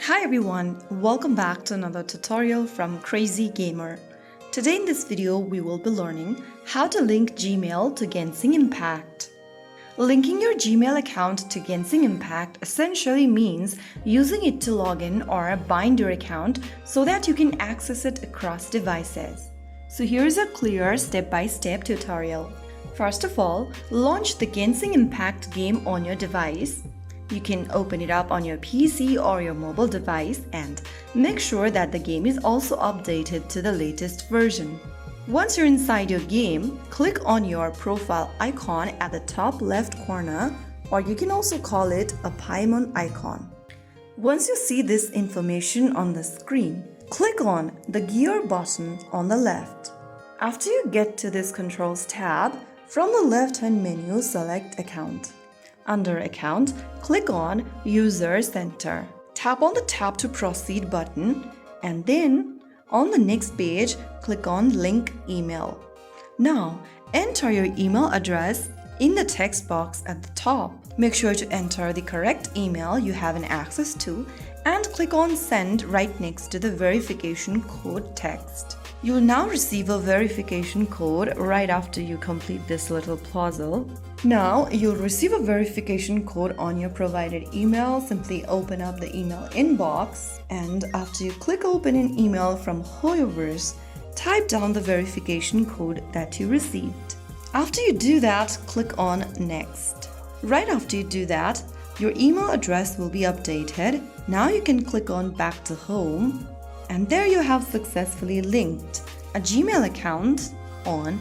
Hi everyone, welcome back to another tutorial from Crazy Gamer. Today in this video we will be learning how to link Gmail to Genshin Impact. Linking your Gmail account to Genshin Impact essentially means using it to log in or bind your account so that you can access it across devices. So here's a clear step-by-step tutorial. First of all, launch the Genshin Impact game on your device. You can open it up on your PC or your mobile device and make sure that the game is also updated to the latest version. Once you're inside your game, click on your profile icon at the top left corner, or you can also call it a Paimon icon. Once you see this information on the screen, click on the gear button on the left. After you get to this Controls tab, from the left-hand menu select Account. Under Account, click on User Center. Tap on the Tap to Proceed button and then on the next page, click on Link Email. Now, enter your email address in the text box at the top. Make sure to enter the correct email you have access to and click on Send right next to the verification code text. You'll now receive a verification code right after you complete this little puzzle. Now, you'll receive a verification code on your provided email. Simply open up the email inbox, and after you click open an email from Hoyoverse, type down the verification code that you received. After you do that, click on Next. Right after you do that, your email address will be updated. Now you can click on Back to Home, and there you have successfully linked a Gmail account on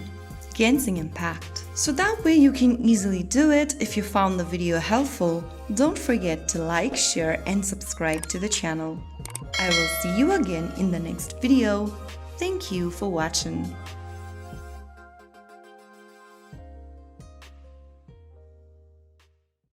Genshin Impact. So that way you can easily do it. If you found the video helpful, don't forget to like, share and subscribe to the channel. I will see you again in the next video. Thank you for watching.